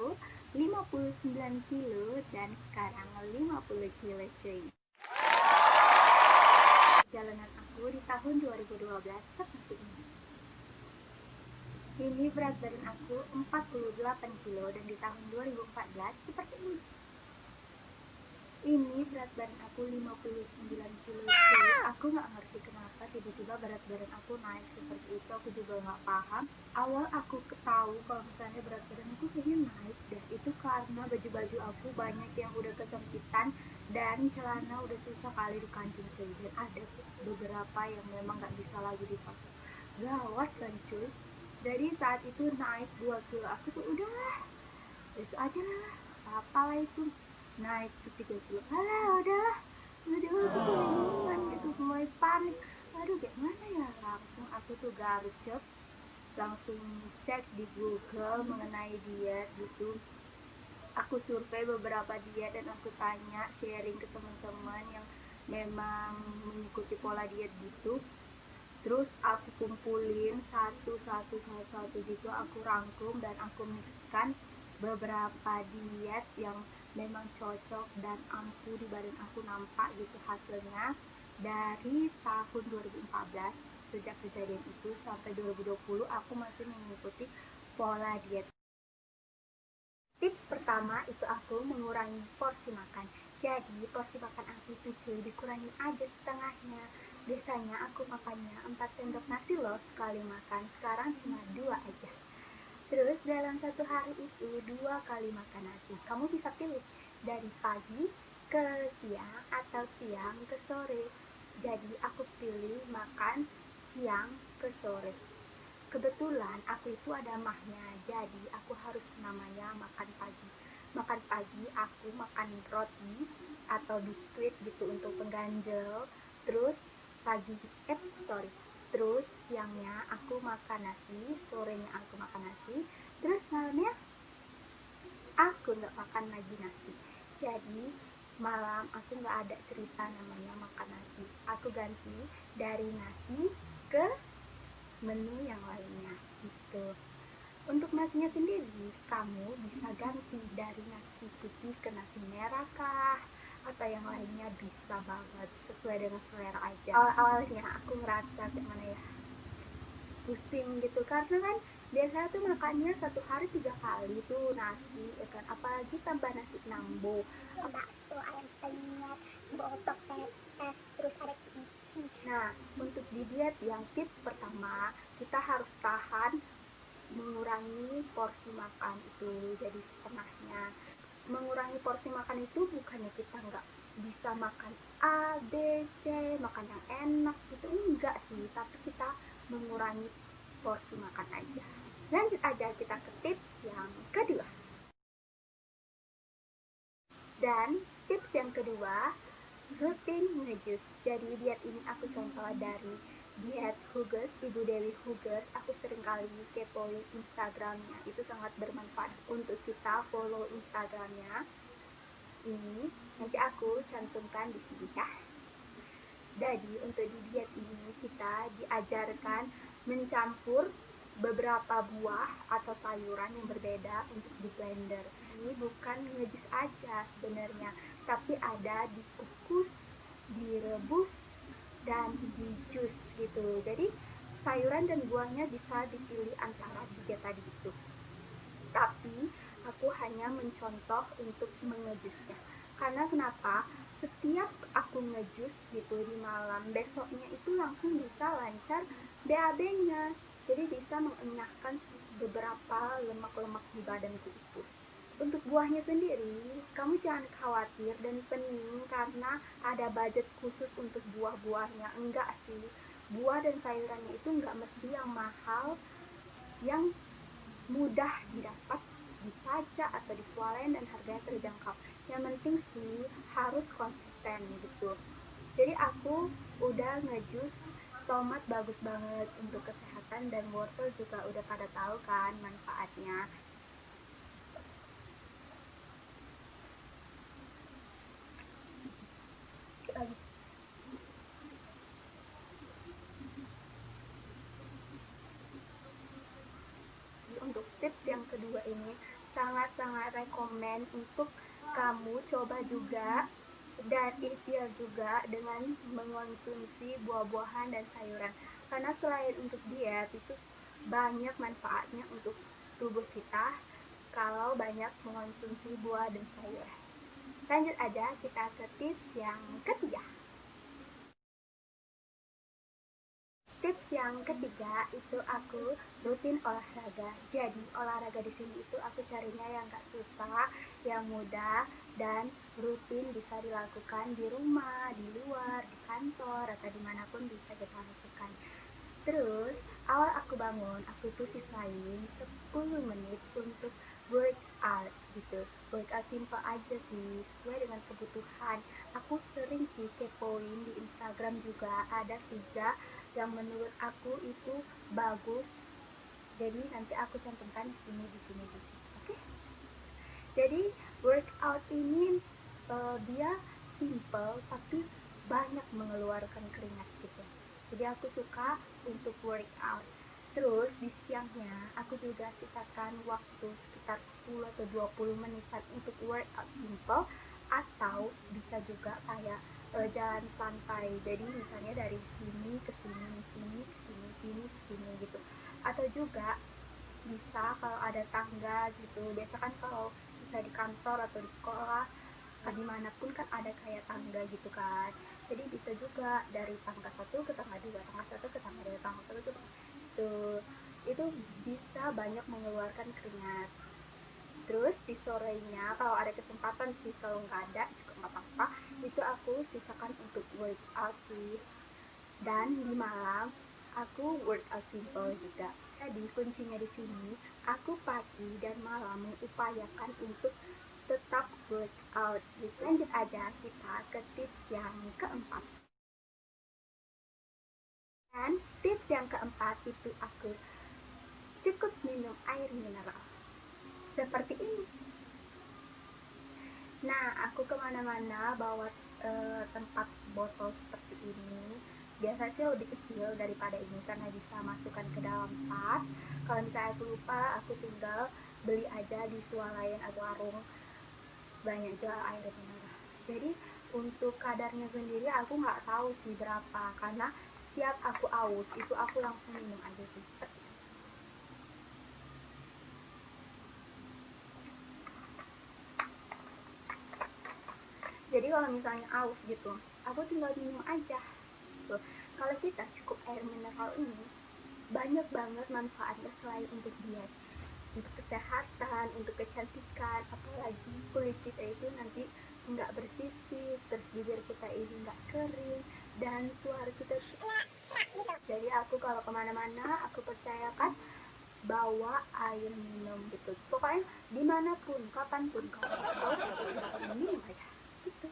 kilo, 59 kilo, dan sekarang 50 kilo cuy. Perjalanan aku di tahun 2012 seperti ini. Ini berat badan aku 48 kilo dan di tahun 2014 seperti ini. Ini berat badan aku 59 kilo. Aku nggak ngerti kenapa tiba-tiba berat badan aku naik seperti itu. Aku juga nggak paham. Awal aku tahu kalau misalnya berat badan aku kayaknya naik deh. Itu karena baju-baju aku banyak yang udah kesempitan dan celana udah susah kali dikancing cuy. Dan ada beberapa yang memang nggak bisa lagi dipakai. Gawat kan cuy. Jadi saat itu naik 2 kilo. Aku tuh udah itu aja lah, apalah itu naik ke 3 kilo, udahlah kebingungan gitu, mulai panik, aduh gimana ya, langsung aku tuh garcep, langsung cek di Google mengenai diet gitu. Aku survei beberapa diet dan aku tanya, sharing ke teman-teman yang memang mengikuti pola diet gitu. Terus aku kumpulin satu gitu, aku rangkum dan aku mixkan beberapa diet yang memang cocok dan ampuh di badan aku, nampak gitu hasilnya. Dari tahun 2014 sejak kejadian itu sampai 2020 aku masih mengikuti pola diet. Tips pertama itu aku mengurangi porsi makan. Jadi porsi makan aku itu dikurangi aja setengahnya. Biasanya aku makannya 4 sendok nasi loh sekali makan, sekarang cuma 2 aja. Terus dalam satu hari itu 2 kali makan nasi. Kamu bisa pilih dari pagi ke siang atau siang ke sore. Jadi aku pilih makan siang ke sore. Kebetulan aku itu ada mahnya, jadi aku harus namanya makan pagi. Makan pagi aku makan roti atau biskuit gitu untuk pengganjel. Terus pagi terus siangnya aku makan nasi, sorenya aku makan nasi, terus malamnya aku nggak makan lagi nasi. Jadi malam aku nggak ada cerita namanya makan nasi, aku ganti dari nasi ke menu yang lainnya gitu. Untuk nasinya sendiri kamu bisa ganti dari nasi putih ke nasi merah kah, atau yang lainnya bisa banget, sesuai dengan selera aja. Awal-awalnya aku ngerasa kayak mana ya, pusing gitu, karena kan biasanya tuh makannya satu hari 3 kali tuh nasi ya kan, apalagi tambah nasi nambo, bakso, ayam penyet, botok, pepes, terus ada kimchi. Nah, untuk di diet yang tips pertama, kita harus tahan mengurangi porsi makan itu jadi setengahnya. Mengurangi porsi makan itu bukannya kita nggak bisa makan A, B, C, makan yang enak gitu, enggak sih, tapi kita mengurangi porsi makan aja. Lanjut aja kita ke tips yang kedua. Dan tips yang kedua, rutin ngejus. Jadi diet ini aku contoh dari diet Huges, Ibu Dewi Huges. Aku sering kali kepoin Instagramnya, itu sangat bermanfaat untuk kita follow Instagramnya. Ini nanti aku cantumkan di sini ya. Jadi untuk di diet ini kita diajarkan mencampur beberapa buah atau sayuran yang berbeda untuk di blender. Ini bukan ngejus aja sebenarnya, tapi ada dikukus, direbus, dan di jus gitu. Jadi sayuran dan buahnya bisa dipilih antara 3 tadi itu. Tapi aku hanya mencontoh untuk mengejusnya. Karena kenapa? Setiap aku ngejus gitu di malam, besoknya itu langsung bisa lancar BAB-nya. Jadi bisa mengenyahkan beberapa lemak-lemak di badanku itu. Untuk buahnya sendiri, kamu jangan khawatir dan pening karena ada budget khusus untuk buah-buahnya. Enggak sih, buah dan sayurannya itu enggak mesti yang mahal, yang mudah didapat di pajak atau di swalayan dan harganya terjangkau. Yang penting sih harus konsisten gitu. Jadi aku udah ngejus tomat, bagus banget untuk kesehatan, dan wortel juga udah pada tahu kan manfaatnya. Untuk tips yang kedua ini sangat sangat-sangat rekomen untuk kamu coba juga dan ikhtiar juga dengan mengonsumsi buah-buahan dan sayuran, karena selain untuk diet itu banyak manfaatnya untuk tubuh kita kalau banyak mengonsumsi buah dan sayuran. Lanjut aja kita ke tips yang ketiga. Tips yang ketiga itu aku rutin olahraga. Jadi olahraga di sini itu aku carinya yang gak susah, yang mudah dan rutin bisa dilakukan di rumah, di luar, di kantor atau dimanapun bisa kita lakukan. Terus awal aku bangun aku tuh sisain 10 menit untuk workout gitu. Workout simple aja sih, sesuai dengan kebutuhan. Aku sering sih kepoin di Instagram juga ada 3 yang menurut aku itu bagus, jadi nanti aku cantumkan di sini, di sini, di sini. Oke, jadi workout ini dia simple tapi banyak mengeluarkan keringat gitu, jadi aku suka untuk workout. Terus di siangnya aku juga sisakan waktu sekitar 10 atau 20 menitan untuk workout simple, atau bisa juga kayak jalan santai, jadi misalnya dari sini ke sini, sini ke sini, sini ke sini gitu. Atau juga bisa kalau ada tangga gitu, biasa kan kalau bisa di kantor atau di sekolah dimanapun kan ada kayak tangga gitu kan, jadi bisa juga dari tangga satu ke tangga dua, tangga satu ke tangga dua, tangga satu ke itu itu bisa banyak mengeluarkan keringat. Terus di sorenya kalau ada kesempatan sih, kalau nggak ada juga nggak apa-apa, itu aku sisakan untuk workout sih. Dan di malam aku workout simple juga. Jadi kuncinya di sini aku pagi dan malam mengupayakan untuk tetap workout gitu. Lanjut aja kita ke tips yang keempat. Dan tips yang keempat itu aku cukup minum air mineral seperti ini. Nah, aku kemana-mana bawa tempat botol seperti ini. Biasanya sih lebih kecil daripada ini karena bisa masukkan ke dalam tas. Kalau misalnya aku lupa, aku tinggal beli aja di swalayan atau warung banyak jual air mineral. Jadi untuk kadarnya sendiri aku nggak tahu sih berapa, karena setiap aku aus itu aku langsung minum aja sih. Jadi kalau misalnya aus gitu, aku tinggal minum aja tuh. Kalau kita cukup air mineral ini banyak banget manfaatnya selain untuk diet, untuk kesehatan, untuk kecantikan, apalagi kulit kita itu nanti nggak bersisik, terus bibir kita ini nggak kering, dan suara kita. Jadi aku kalau kemana-mana aku percayakan bawa air minum gitu. Pokoknya dimanapun, kapanpun kalau aku minum aja gitu.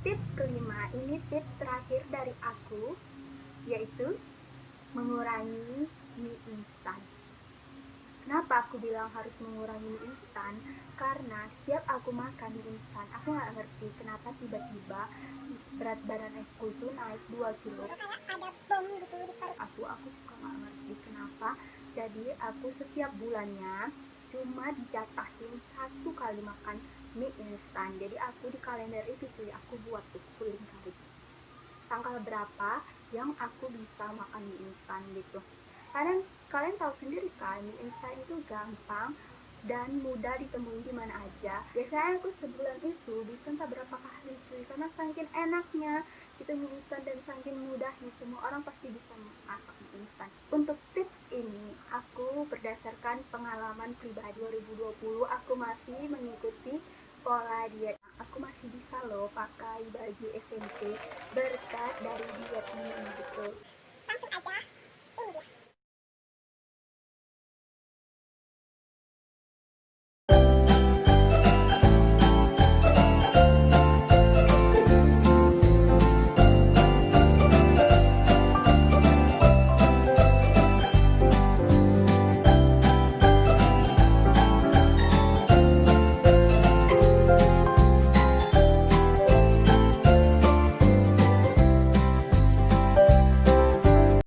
Tips kelima, ini tips terakhir dari aku, yaitu mengurangi mie instan. Kenapa aku bilang harus mengurangi mie instan? Karena setiap aku makan mie instan, aku nggak ngerti kenapa tiba-tiba berat badan aku itu naik 2 kilo. Aku suka nggak ngerti kenapa. Jadi aku setiap bulannya cuma dijatahin 1 kali makan mie instan. Jadi aku di kalender itu tuh aku buat tuh kali tanggal berapa yang aku bisa makan mie instan gitu. Kalian tahu sendiri kan, mie instan itu gampang dan mudah ditemui di mana aja. Biasanya aku sebulan itu bisa entah berapa kali cuy, karena saking enaknya itu mie instan dan saking mudahnya semua orang pasti bisa masak mie instan. Untuk tips ini aku berdasarkan pengalaman pribadi. 2020 aku masih mengikuti pola diet, aku masih bisa loh pakai baju SMP berkat dari diet ini gitu.